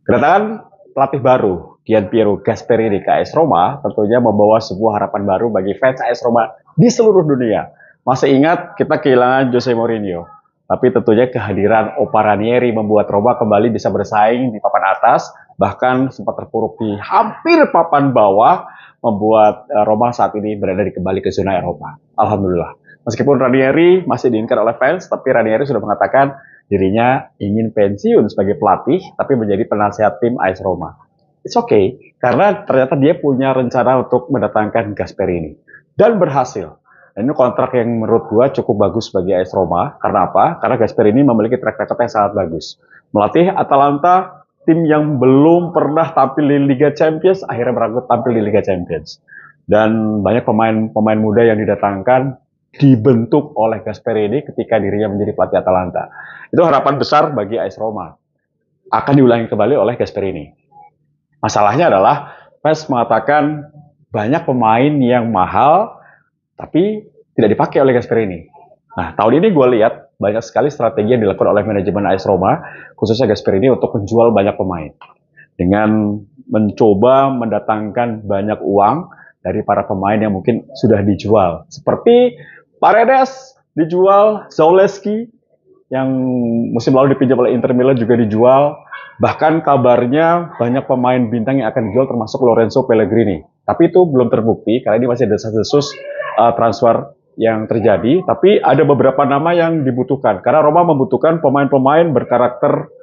Kedatangan pelatih baru, Gianpiero Gasperini ke AS Roma, tentunya membawa sebuah harapan baru bagi fans AS Roma di seluruh dunia. Masih ingat kita kehilangan Jose Mourinho, tapi tentunya kehadiran Opa Ranieri membuat Roma kembali bisa bersaing di papan atas, bahkan sempat terpuruk di hampir papan bawah, membuat Roma saat ini berada di kembali ke zona Eropa. Alhamdulillah. Meskipun Ranieri masih diinginkan oleh fans, tapi Ranieri sudah mengatakan dirinya ingin pensiun sebagai pelatih, tapi menjadi penasihat tim AS Roma. It's okay, karena ternyata dia punya rencana untuk mendatangkan Gasperini. Dan berhasil. Dan ini kontrak yang menurut gua cukup bagus bagi AS Roma. Karena apa? Karena Gasperini memiliki track record yang sangat bagus. Melatih Atalanta, tim yang belum pernah tampil di Liga Champions, akhirnya berangkat tampil di Liga Champions. Dan banyak pemain muda yang didatangkan dibentuk oleh Gasperini ketika dirinya menjadi pelatih Atalanta. Itu harapan besar bagi AS Roma. Akan diulangi kembali oleh Gasperini. Masalahnya adalah fans mengatakan banyak pemain yang mahal tapi tidak dipakai oleh Gasperini. Nah, tahun ini gue lihat banyak sekali strategi yang dilakukan oleh manajemen AS Roma, khususnya Gasperini untuk menjual banyak pemain. Dengan mencoba mendatangkan banyak uang dari para pemain yang mungkin sudah dijual. Seperti Paredes dijual, Zalewski yang musim lalu dipinjam oleh Inter Milan juga dijual. Bahkan kabarnya banyak pemain bintang yang akan dijual termasuk Lorenzo Pellegrini. Tapi itu belum terbukti karena ini masih desas-desus transfer yang terjadi. Tapi ada beberapa nama yang dibutuhkan karena Roma membutuhkan pemain-pemain berkarakter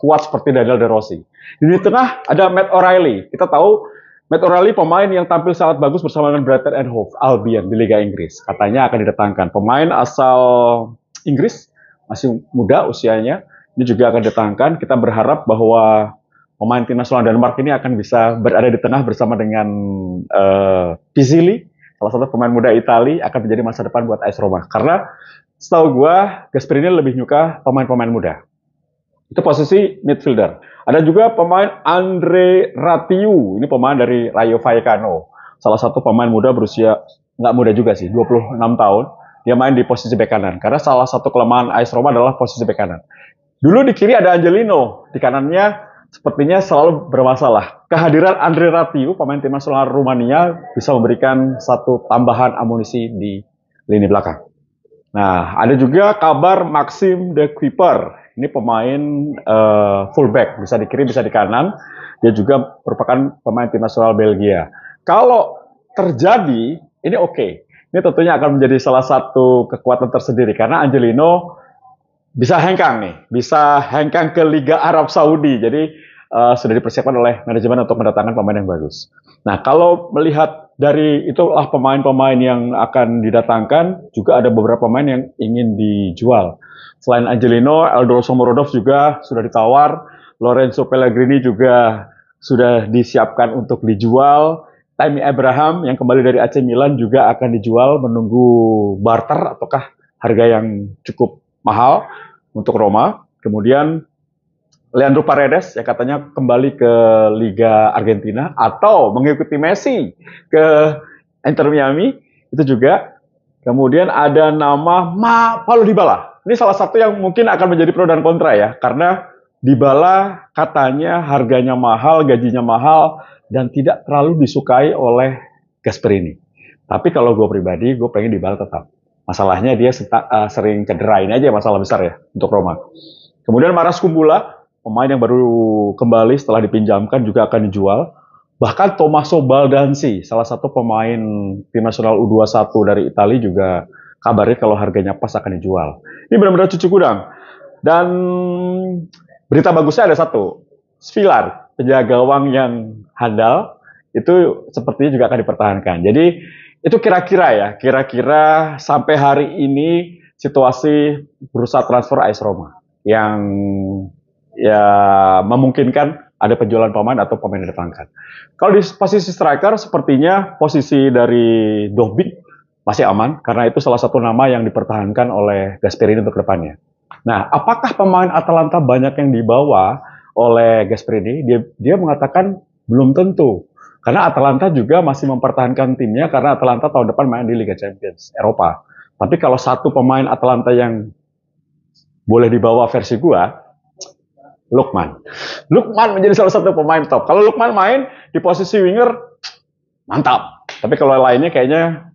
kuat seperti Daniel De Rossi. Di tengah ada Matt O'Reilly. Kita tahu Matt O'Reilly pemain yang tampil sangat bagus bersama dengan Brighton and Hove Albion di Liga Inggris. Katanya akan didatangkan. Pemain asal Inggris, masih muda usianya, ini juga akan didatangkan. Kita berharap bahwa pemain tim nasional Denmark ini akan bisa berada di tengah bersama dengan Pizzilli, salah satu pemain muda Italia, akan menjadi masa depan buat AS Roma. Karena setahu gue, Gasperini lebih nyuka pemain-pemain muda. Itu posisi midfielder. Ada juga pemain Andre Ratiu. Ini pemain dari Rayo Vallecano. Salah satu pemain muda berusia, nggak muda juga sih, 26 tahun. Dia main di posisi bek kanan. Karena salah satu kelemahan AS Roma adalah posisi bek kanan. Dulu di kiri ada Angelino. Di kanannya sepertinya selalu bermasalah. Kehadiran Andre Ratiu, pemain tim nasional Rumania, bisa memberikan satu tambahan amunisi di lini belakang. Nah, ada juga kabar Maxime de Cuyper. Ini pemain fullback, bisa di kiri, bisa di kanan. Dia juga merupakan pemain tim nasional Belgia. Kalau terjadi, ini oke. Ini tentunya akan menjadi salah satu kekuatan tersendiri. Karena Angelino bisa hengkang nih. Bisa hengkang ke Liga Arab Saudi. Jadi sudah dipersiapkan oleh manajemen untuk mendatangkan pemain yang bagus. Nah, kalau melihat dari itulah pemain-pemain yang akan didatangkan, juga ada beberapa pemain yang ingin dijual. Selain Angelino, Eldor Shomurodov juga sudah ditawar, Lorenzo Pellegrini juga sudah disiapkan untuk dijual, Tammy Abraham yang kembali dari AC Milan juga akan dijual, menunggu barter ataukah harga yang cukup mahal untuk Roma. Kemudian Leandro Paredes yang katanya kembali ke Liga Argentina atau mengikuti Messi ke Inter Miami, itu juga. Kemudian ada nama Paulo Dybala. Ini salah satu yang mungkin akan menjadi pro dan kontra ya, karena Dybala katanya harganya mahal, gajinya mahal, dan tidak terlalu disukai oleh Gasperini. Tapi kalau gue pribadi, gue pengen Dybala tetap. Masalahnya dia sering cedera, ini aja masalah besar ya untuk Roma. Kemudian Maras Kumbula, pemain yang baru kembali setelah dipinjamkan juga akan dijual. Bahkan Tommaso Baldanzi, salah satu pemain tim nasional U21 dari Italia juga kabarnya kalau harganya pas akan dijual. Ini benar-benar cucu gudang. Dan berita bagusnya ada satu. Svilar, penjaga gawang yang handal, itu sepertinya juga akan dipertahankan. Jadi itu kira-kira sampai hari ini situasi bursa transfer AS Roma yang ya memungkinkan ada penjualan pemain atau pemain yang didatangkan. Kalau di posisi striker, sepertinya posisi dari Dobbik masih aman, karena itu salah satu nama yang dipertahankan oleh Gasperini untuk kedepannya. Nah, apakah pemain Atalanta banyak yang dibawa oleh Gasperini? Dia mengatakan belum tentu. Karena Atalanta juga masih mempertahankan timnya, karena Atalanta tahun depan main di Liga Champions Eropa. Tapi kalau satu pemain Atalanta yang boleh dibawa versi gua, Lukman. Lukman menjadi salah satu pemain top. Kalau Lukman main di posisi winger, mantap. Tapi kalau lainnya kayaknya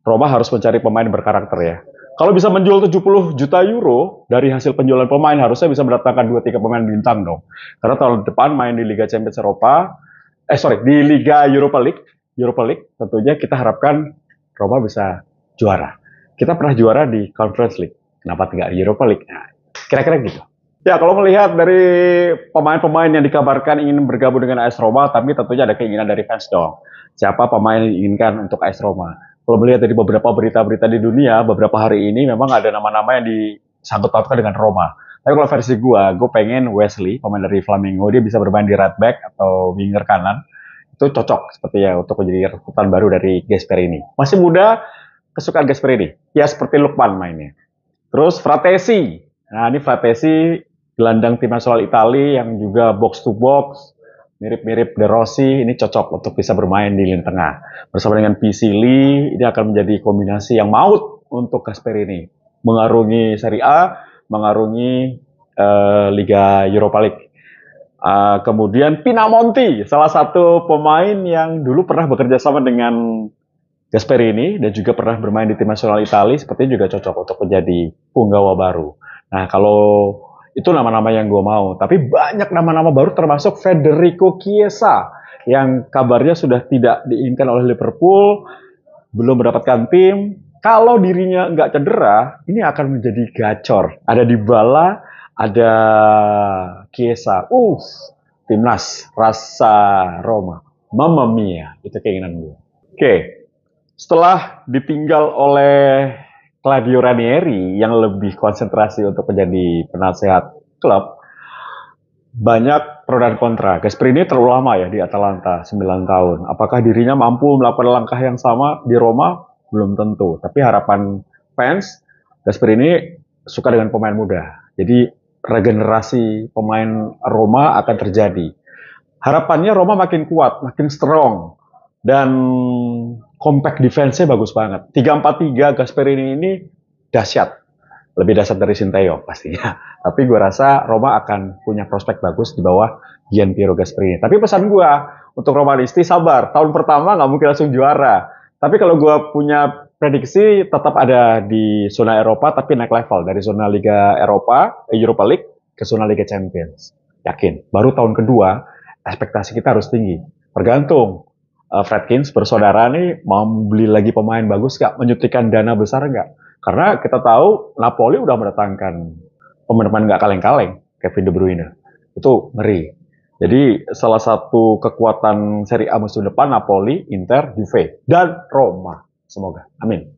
Roma harus mencari pemain berkarakter ya. Kalau bisa menjual 70 juta euro dari hasil penjualan pemain, harusnya bisa mendatangkan 2-3 pemain bintang dong. Karena tahun depan main di Liga Champions Eropa, di Liga Europa League, tentunya kita harapkan Roma bisa juara. Kita pernah juara di Conference League, kenapa tidak di Europa League? Nah, kira-kira gitu. Ya, kalau melihat dari pemain-pemain yang dikabarkan ingin bergabung dengan AS Roma, tapi tentunya ada keinginan dari fans dong. Siapa pemain yang diinginkan untuk AS Roma? Kalau melihat dari beberapa berita-berita di dunia, beberapa hari ini memang ada nama-nama yang disangkut-pautkan dengan Roma. Tapi kalau versi gue pengen Wesley, pemain dari Flamengo, dia bisa bermain di right back atau winger kanan. Itu cocok seperti ya untuk menjadi rekrutan baru dari Gasperini. Masih muda, kesukaan Gasperini. Ya seperti Lukman mainnya. Terus Fratesi. Nah ini Fratesi gelandang tim nasional Italia yang juga box to box, mirip-mirip De Rossi, ini cocok untuk bisa bermain di lini tengah. Bersama dengan Pisili, ini akan menjadi kombinasi yang maut untuk Gasperini. Mengarungi Serie A, mengarungi Liga Europa League. Kemudian Pinamonti, salah satu pemain yang dulu pernah bekerja sama dengan Gasperini dan juga pernah bermain di tim nasional Italia, sepertinya juga cocok untuk menjadi punggawa baru. Nah, kalau itu nama-nama yang gue mau. Tapi banyak nama-nama baru termasuk Federico Chiesa yang kabarnya sudah tidak diinginkan oleh Liverpool, belum mendapatkan tim. Kalau dirinya nggak cedera, ini akan menjadi gacor. Ada Dybala, ada Chiesa. Timnas rasa Roma. Mamma mia, itu keinginan gue. Oke, setelah ditinggal oleh Claudio Ranieri yang lebih konsentrasi untuk menjadi penasehat klub, banyak pro dan kontra. Gasperini terlalu lama ya di Atalanta, 9 tahun. Apakah dirinya mampu melakukan langkah yang sama di Roma? Belum tentu. Tapi harapan fans, Gasperini suka dengan pemain muda. Jadi regenerasi pemain Roma akan terjadi. Harapannya Roma makin kuat, makin strong. Dan compact defense-nya bagus banget. 3-4-3 Gasperini ini dahsyat. Lebih dahsyat dari Sinteyong pastinya. Tapi gue rasa Roma akan punya prospek bagus di bawah Gian Piero Gasperini. Tapi pesan gue untuk Romanisti, sabar. Tahun pertama nggak mungkin langsung juara. Tapi kalau gue punya prediksi tetap ada di zona Eropa, tapi naik level. Dari zona Liga Europa League ke zona Liga Champions. Yakin. Baru tahun kedua, ekspektasi kita harus tinggi. Tergantung. Fredkins bersaudara nih mau beli lagi pemain bagus nggak? Menyuntikkan dana besar nggak? Karena kita tahu Napoli udah mendatangkan pemain-pemain nggak kaleng-kaleng, Kevin De Bruyne. Itu ngeri. Jadi salah satu kekuatan Serie A musim depan Napoli, Inter, Juve, dan Roma. Semoga. Amin.